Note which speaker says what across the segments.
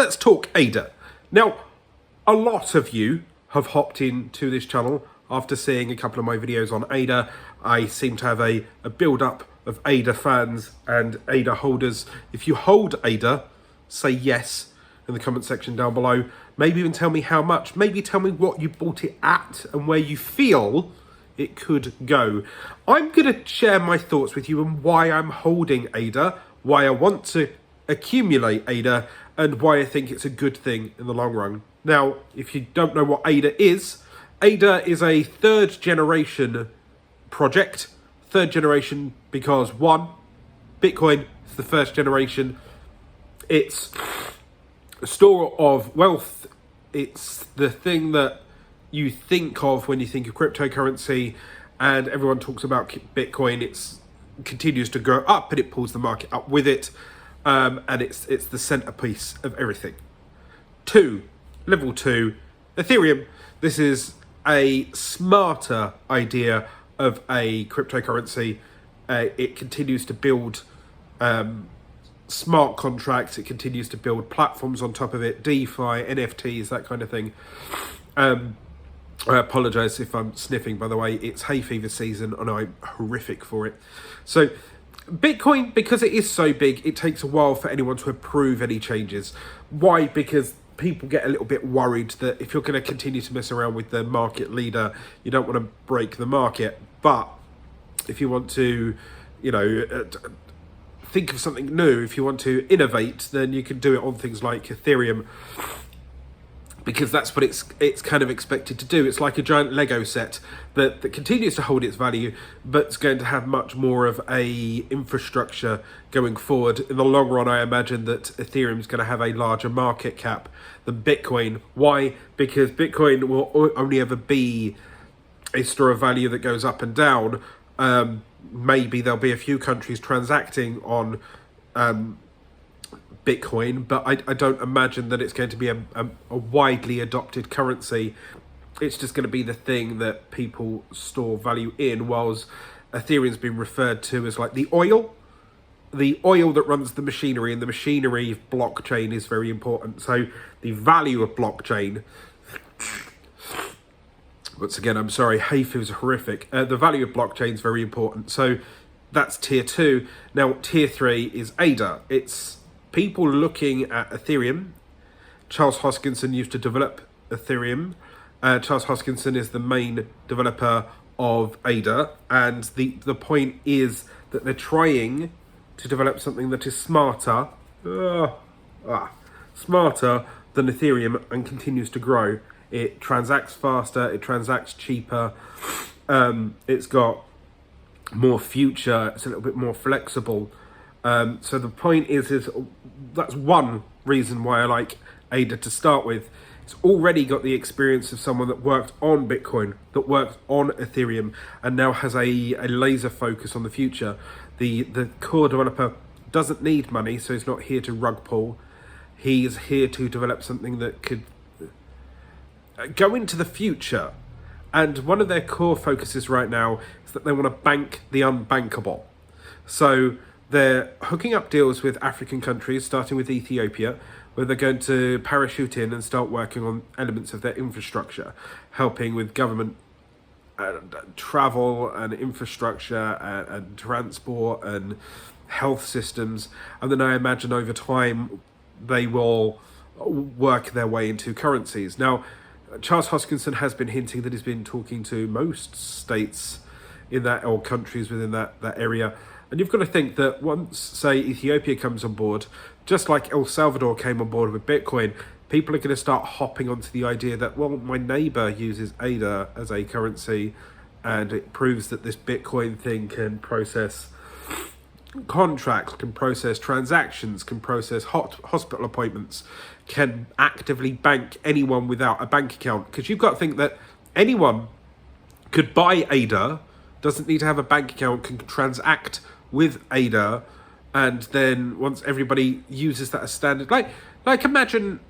Speaker 1: let's talk 𝗏𝗲. Now, a lot of you have hopped into this channel after seeing a couple of my videos on 𝗏𝗲. I seem to have a build-up of 𝗏𝗲 fans and 𝗏𝗏 holders. If you hold 𝗏𝗏, say yes in the comment section down below. Maybe even tell me how much. Maybe tell me what you bought it at and where you feel it could go. I'm going to share my thoughts with you and why I'm holding 𝗏𝗏, why I want to accumulate 𝗏𝗏, and why I think it's a good thing in the long run. Now, if you don't know what 𝗏𝗏 is a third generation project. Third generation because one, Bitcoin is the first generation. It's a store of wealth. It's the thing that you think of when you think of cryptocurrency, and everyone talks about Bitcoin. It continues to go up and it pulls the market up with it, and it's the centerpiece of everything. Level 2, Ethereum. This is a smarter idea of a cryptocurrency. It continues to build smart contracts. It continues to build platforms on top of it, DeFi, NFTs, that kind of thing. I apologise if I'm sniffing, by the way. It's hay fever season and I'm horrific for it. So Bitcoin, because it is so big, it takes a while for anyone to approve any changes. Why? Because people get a little bit worried that if you're going to continue to mess around with the market leader, you don't want to break the market. But if you want to, think of something new, if you want to innovate, then you can do it on things like Ethereum, because that's what it's kind of expected to do. It's like a giant Lego set that continues to hold its value, but it's going to have much more of a infrastructure going forward. In the long run, I imagine that Ethereum is going to have a larger market cap than Bitcoin. Why? Because Bitcoin will only ever be a store of value that goes up and down. Maybe there'll be a few countries transacting on Bitcoin, but I don't imagine that it's going to be a widely adopted currency. It's just going to be the thing that people store value in, whilst Ethereum's been referred to as like the oil that runs the machinery, and the machinery of blockchain is very important. So the value of blockchain, once again, I'm sorry, hay fever is horrific. The value of blockchain is very important. So that's tier 2. Now, tier 3 is 𝗏𝗏. It's people looking at Ethereum. Charles Hoskinson used to develop Ethereum. Charles Hoskinson is the main developer of 𝗏𝗏. And the point is that they're trying to develop something that is smarter than Ethereum and continues to grow. It transacts faster, it transacts cheaper, it's got more future, it's a little bit more flexible. So the point is that's one reason why I like 𝗏𝗏 to start with. It's already got the experience of someone that worked on Bitcoin, that worked on Ethereum, and now has a laser focus on the future. The core developer doesn't need money, so he's not here to rug pull. He's here to develop something that could go into the future. And one of their core focuses right now is that they want to bank the unbankable. So they're hooking up deals with African countries, starting with Ethiopia, where they're going to parachute in and start working on elements of their infrastructure, helping with government travel and infrastructure and transport and health systems. And then I imagine over time they will work their way into currencies. Now, Charles Hoskinson has been hinting that he's been talking to most states in that, or countries within that area. And you've got to think that once, say, Ethiopia comes on board, just like El Salvador came on board with Bitcoin, people are going to start hopping onto the idea that, well, my neighbor uses 𝗏𝗏 as a currency, and it proves that this Bitcoin thing can process contracts, can process transactions, can process hospital appointments, can actively bank anyone without a bank account. Because you've got to think that anyone could buy 𝗏𝗏, doesn't need to have a bank account, can transact with 𝗏𝗏, and then once everybody uses that as standard, like imagine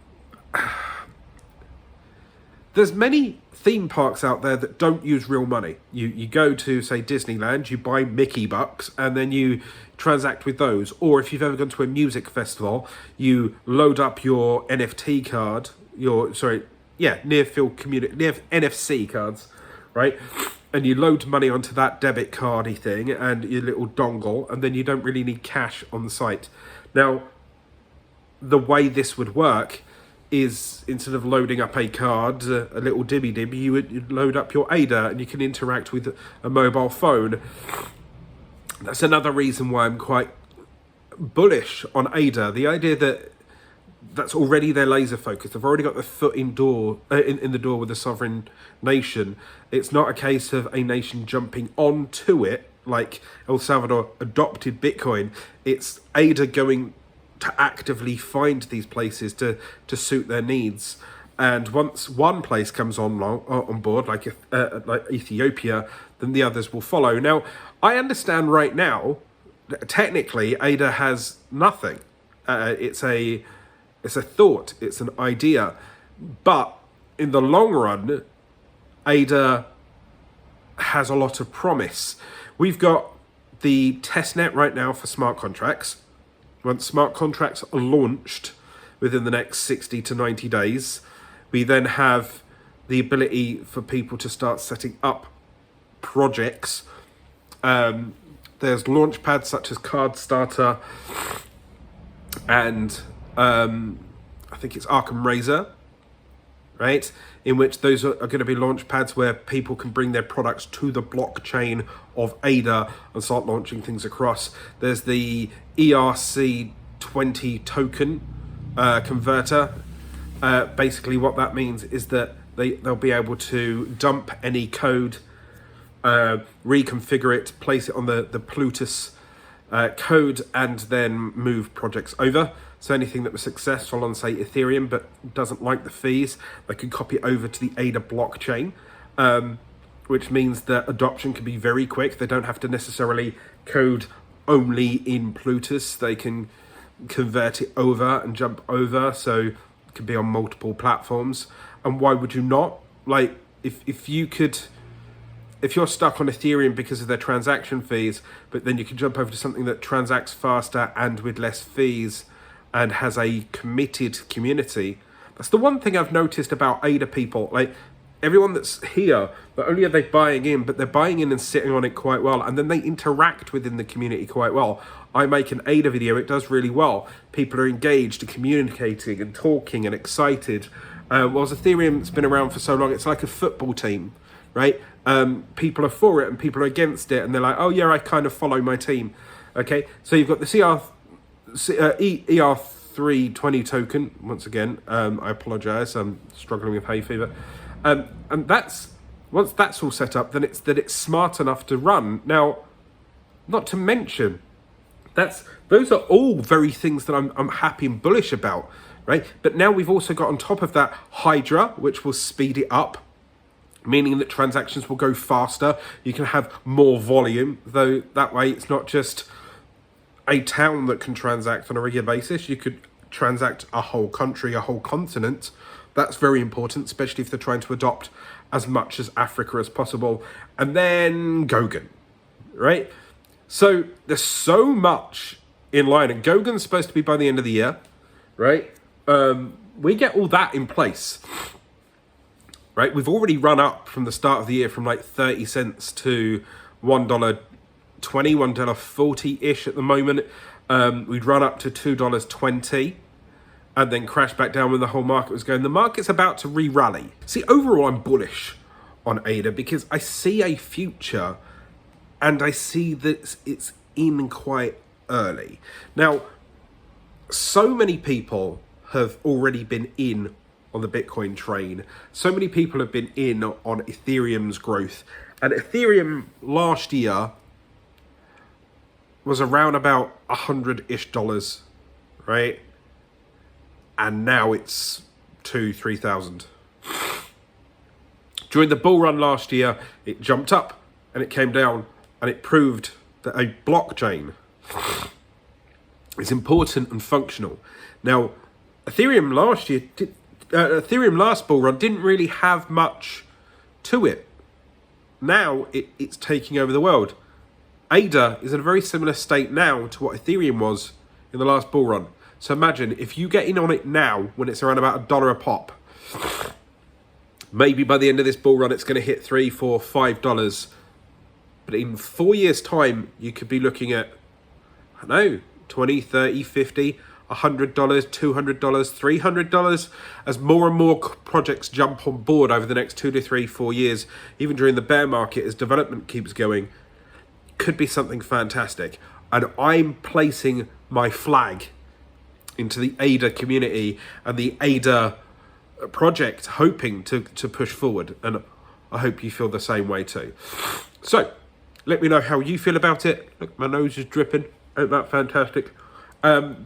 Speaker 1: there's many theme parks out there that don't use real money. You go to, say, Disneyland, you buy Mickey bucks, and then you transact with those. Or if you've ever gone to a music festival, you load up your NFT card, NFC cards, right? And you load money onto that debit cardy thing and your little dongle, and then you don't really need cash on the site. Now, the way this would work is, instead of loading up a card, a little 𝗕𝗶𝗃𝗵𝗶, you'd load up your ADA and you can interact with a mobile phone. That's another reason why I'm quite bullish on ADA. The idea that that's already their laser focus. They've already got their foot in the door with a sovereign nation. It's not a case of a nation jumping onto it like El Salvador adopted Bitcoin. It's ADA going to actively find these places to suit their needs. And once one place comes on board, like Ethiopia, then the others will follow. Now, I understand right now, technically, ADA has nothing. It's a thought, it's an idea. But in the long run, ADA has a lot of promise. We've got the testnet right now for smart contracts. Once smart contracts are launched within the next 60 to 90 days, we then have the ability for people to start setting up projects. There's launch pads such as Cardstarter and I think it's 𝗬𝗏𝗏𝗧𝗿, right? In which those are going to be launch pads where people can bring their products to the blockchain of ADA and start launching things across. There's the 𝗟𝗶𝘁𝗀𝗀 token converter. Basically what that means is that they'll be able to dump any code, reconfigure it, place it on the Plutus code, and then move projects over. So anything that was successful on, say, Ethereum but doesn't like the fees, they can copy it over to the ADA blockchain, which means that adoption can be very quick. They don't have to necessarily code only in Plutus. They can convert it over and jump over, so it could be on multiple platforms. And why would you not? Like, if you're stuck on Ethereum because of their transaction fees, but then you can jump over to something that transacts faster and with less fees and has a committed community. That's the one thing I've noticed about ADA people. Like, everyone that's here, not only are they buying in, but they're buying in and sitting on it quite well, and then they interact within the community quite well. I make an ADA video, it does really well. People are engaged and communicating and talking and excited. Whereas Ethereum's been around for so long, it's like a football team, right? People are for it and people are against it, and they're like, oh yeah, I kind of follow my team. Okay, so you've got the 𝗟𝗏𝗃𝗃 token. Once again, I apologise, I'm struggling with hay fever. And that's, once that's all set up, then it's smart enough to run. Now, not to mention, those are all very things that I'm happy and bullish about, right? But now we've also got on top of that 𝗍𝗲, which will speed it up, meaning that transactions will go faster. You can have more volume, though that way it's not just a town that can transact on a regular basis. You could transact a whole country, a whole continent. That's very important, especially if they're trying to adopt as much as Africa as possible. And then Goguen, right? So there's so much in line, and Goggen's supposed to be by the end of the year, right? We get all that in place, right? We've already run up from the start of the year from like 30 cents to $1.20, $1.40-ish at the moment. We'd run up to $2.20 and then crash back down when the whole market was going. The market's about to re-rally. See, overall, I'm bullish on ADA because I see a future and I see that it's in quite early. Now, so many people have already been in on the Bitcoin train. So many people have been in on Ethereum's growth. And Ethereum last year was around about $100-ish, right? And now it's 2,000-3,000. During the bull run last year, it jumped up and it came down, and it proved that a blockchain is important and functional. Now, Ethereum last year Ethereum last bull run didn't really have much to it. Now it's taking over the world. ADA is in a very similar state now to what Ethereum was in the last bull run. So imagine if you get in on it now when it's around about $1 a pop. Maybe by the end of this bull run it's going to hit $3, $4, $5. But in 4 years' time, you could be looking at, I don't know, $20, $30, $50, $100, $200, $300 as more and more projects jump on board over the next 2 to 3, 4 years, even during the bear market as development keeps going. Could be something fantastic. And I'm placing my flag into the ADA community and the ADA project, hoping to push forward. And I hope you feel the same way too. So, let me know how you feel about it. Look, my nose is dripping. Ain't that fantastic? I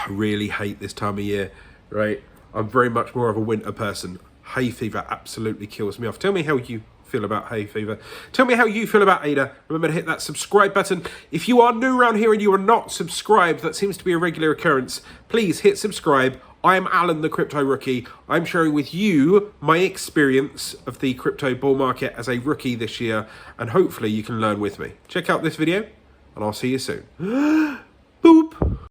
Speaker 1: really hate this time of year, right? I'm very much more of a winter person. Hay fever absolutely kills me off. Tell me how you feel about hay fever. Tell me how you feel about ADA. Remember to hit that subscribe button. If you are new around here and you are not subscribed, that seems to be a regular occurrence, please hit subscribe. I am Alan, the Crypto Rookie. I'm sharing with you my experience of the crypto bull market as a rookie this year, and hopefully you can learn with me. Check out this video, and I'll see you soon.